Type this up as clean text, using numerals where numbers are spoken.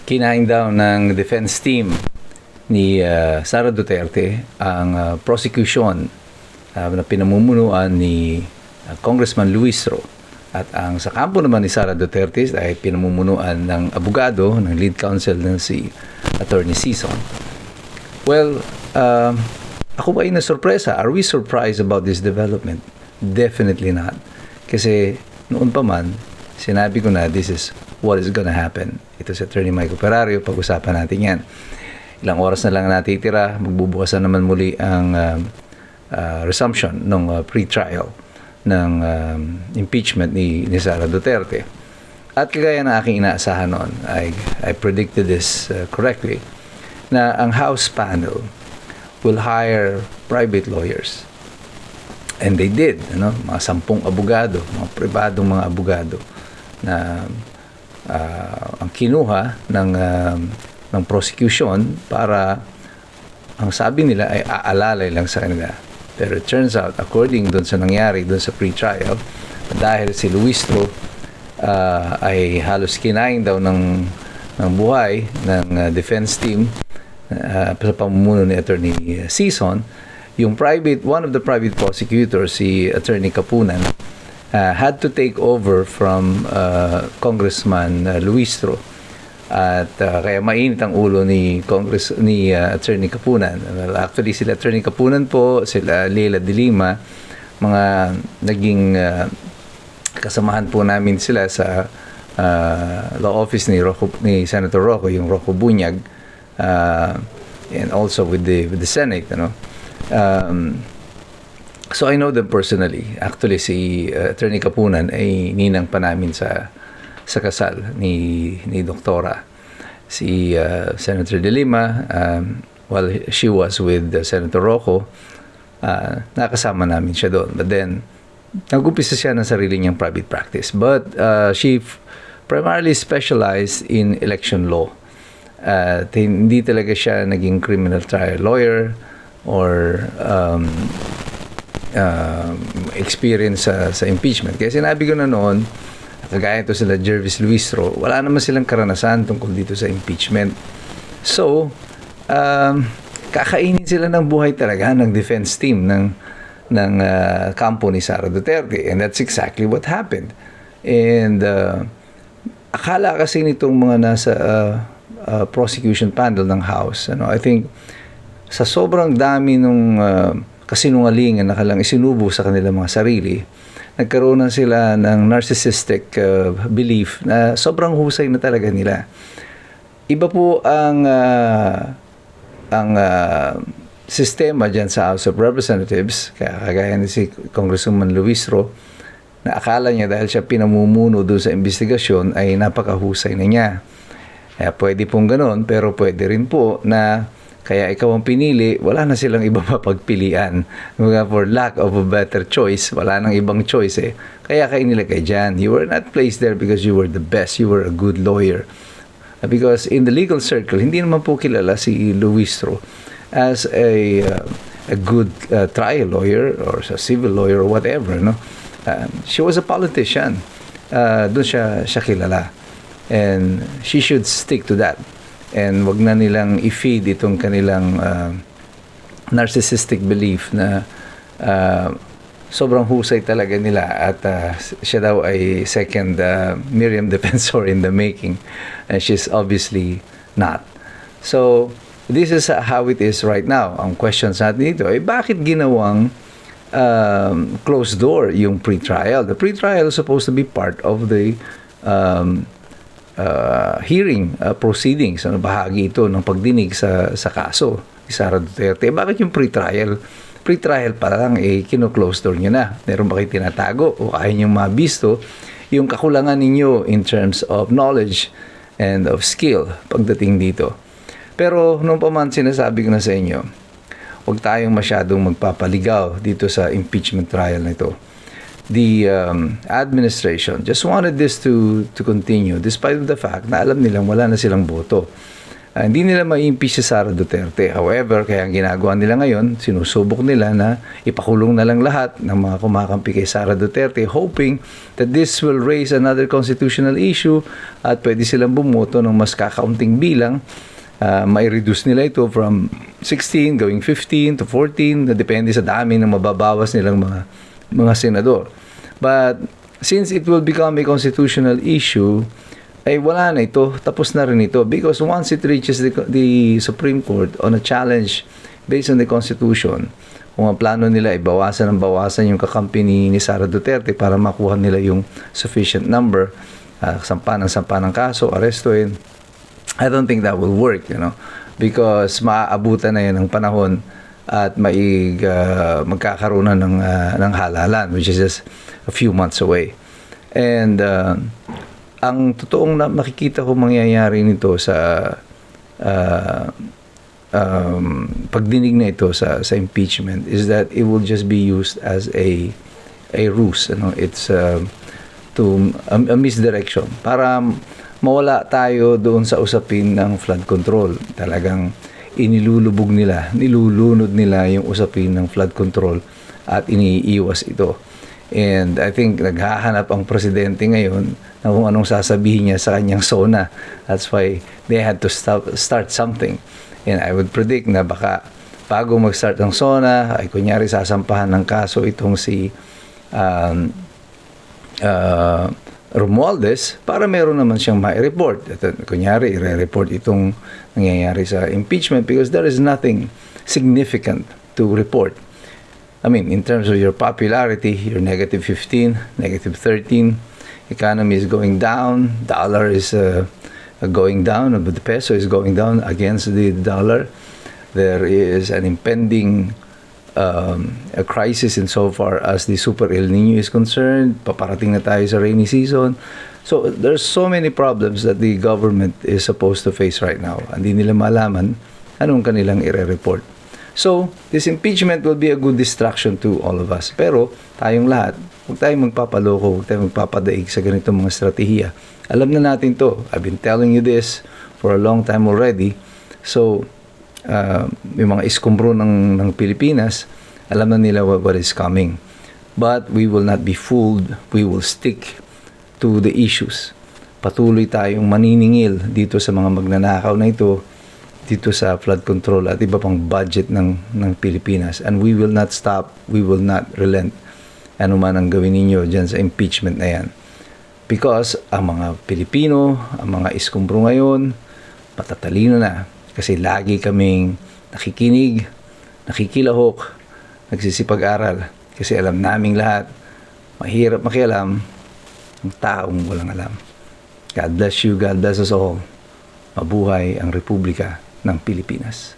kinain daw ng defense team ni Sara Duterte ang prosecution na pinamumunuan ni Congressman Luis Ro. At ang sa kampo naman ni Sara Duterte ay pinamumunuan ng abogado ng lead counsel na si Attorney Sison. Well, ako ba ay nasurpresa? Are we surprised about this development? Definitely not. Kasi noon pa man, sinabi ko na this is what is gonna happen. Ito si Attorney Michael Perario, pag-usapan natin yan. Ilang oras na lang natitira, magbubukas na naman muli ang resumption ng pre-trial ng impeachment ni Sara Duterte. At kagaya na aking inaasahan noon, I predicted this correctly, na ang House panel will hire private lawyers. And they did, mga 10 abogado, mga pribadong mga abogado na ang kinuha ng prosecution para ang sabi nila ay aalalay lang sa kanila. Pero it turns out, according doon sa nangyari doon sa pre-trial, dahil si Luis Ro ay halos kinain daw ng buhay ng defense team sa pamumuno ni Attorney Sison, one of the private prosecutors, si Attorney Kapunan, had to take over from Congressman Luis Ro. At kaya mainit ang ulo ni Attorney Kapunan. Well, actually, sila Attorney Kapunan po, sila Leila de Lima, mga naging kasamahan po namin sila sa law office ni Senator Rocco, yung Rocco Bunyag, and also with the Senate, so I know them personally. Actually, si Attorney Kapunan ay ninang pa namin sa kasal ni Doktora. Si Senator de Lima, while she was with Senator Rocco, nakasama namin siya doon. But then, nag-umpisa siya ng sarili niyang private practice. But she primarily specialized in election law. Hindi talaga siya naging criminal trial lawyer or experience sa impeachment. Kaya sinabi ko na noon, kagaya ito sila Jervis Luis Ro, wala naman silang karanasan tungkol dito sa impeachment. So, kakainin sila ng buhay talaga ng defense team ng kampo ni Sara Duterte. And that's exactly what happened. And akala kasi nitong mga nasa prosecution panel ng House, I think sa sobrang dami nung kasinungalingan na kalang isinubo sa kanilang mga sarili, nagkaroon na sila ng narcissistic belief na sobrang husay na talaga nila. Iba po ang sistema dyan sa House of Representatives, kagaya ni si Congressman Luis Ro, na akala niya dahil siya pinamumuno doon sa investigasyon ay napakahusay na niya. Pwede pong ganoon, pero pwede rin po na kaya ikaw ang pinili, wala na silang ibang mapagpilian. For lack of a better choice, wala nang ibang choice eh. Kaya kayo nilagay dyan. You were not placed there because you were the best. You were a good lawyer. Because in the legal circle, hindi naman po kilala si Luis Ro as a good trial lawyer or a civil lawyer or whatever. She was a politician. Doon siya kilala. And she should stick to that. And wag na nilang i-feed itong kanilang narcissistic belief na sobrang husay talaga nila at siya daw ay second Miriam Defensor in the making. And she's obviously not. So, this is how it is right now. Ang questions natin dito ay bakit ginawang closed door yung pre-trial? The pre-trial is supposed to be part of the hearing proceedings, bahagi ito ng pagdinig sa kaso ni Sara Duterte. Bakit yung pre-trial? Pre-trial pa lang, kino-close door nyo na. Meron ba kayo tinatago o kaya nyo mabisto yung kakulangan ninyo in terms of knowledge and of skill pagdating dito. Pero nung pa man sinasabi ko na sa inyo, huwag tayong masyadong magpapaligaw dito sa impeachment trial na ito. The administration just wanted this to continue despite of the fact na alam nilang wala na silang boto. Hindi nila ma-impeach si Sara Duterte. However, kaya ang ginagawa nila ngayon, sinusubok nila na ipakulong na lang lahat ng mga kumakampi kay Sara Duterte, hoping that this will raise another constitutional issue at pwede silang bumoto ng mas kakaunting bilang. Mai-reduce nila ito from 16 going 15 to 14, na depende sa dami ng mababawas nilang mga senador. But since it will become a constitutional issue, ay wala na ito, tapos na rin ito, because once it reaches the Supreme Court on a challenge based on the Constitution, kung ang plano nila ay bawasan yung kakampi ni Sara Duterte para makuha nila yung sufficient number, sampa ng kaso, arestuin, I don't think that will work, because maaabutan na yan ng panahon at magkakaroon na ng halalan, which is just a few months away. And ang totoong makikita ko mangyayari nito sa pagdinig na ito sa impeachment is that it will just be used as a ruse. It's to a misdirection para mawala tayo doon sa usapin ng flood control. Talagang nilulunod nila yung usapin ng flood control at iniiwas ito. And I think naghahanap ang presidente ngayon na kung anong sasabihin niya sa kanyang SONA. That's why they had to start something. And I would predict na baka bago mag-start ang SONA, ay kunyari sasampahan ng kaso itong si Romualdez para meron naman siyang ma-report. Kunyari, i-report itong nangyayari sa impeachment because there is nothing significant to report. I mean, in terms of your popularity, you're negative 15, negative 13. Economy is going down. Dollar is going down. But the peso is going down against the dollar. There is an impending a crisis insofar as the Super El Nino is concerned. Paparating na tayo sa rainy season. So, there's so many problems that the government is supposed to face right now. Hindi nila malaman anong kanilang ire-report. So, this impeachment will be a good distraction to all of us. Pero, tayong lahat, huwag tayong magpapaloko, huwag tayong magpapadaig sa ganitong mga estratehiya. Alam na natin to. I've been telling you this for a long time already. So, yung mga iskumbro ng Pilipinas, alam na nila what is coming. But we will not be fooled. We will stick to the issues. Patuloy tayong maniningil dito sa mga magnanakaw na ito, dito sa flood control at iba pang budget ng Pilipinas. And we will not stop, we will not relent. Ano man ang gawin ninyo dyan sa impeachment na yan. Because ang mga Pilipino, ang mga iskumbro ngayon, patatalino na. Kasi lagi kaming nakikinig, nakikilahok, nagsisipag-aral. Kasi alam naming lahat, mahirap makialam ang taong walang alam. God bless you, God bless us all. Mabuhay ang Republika ng Pilipinas.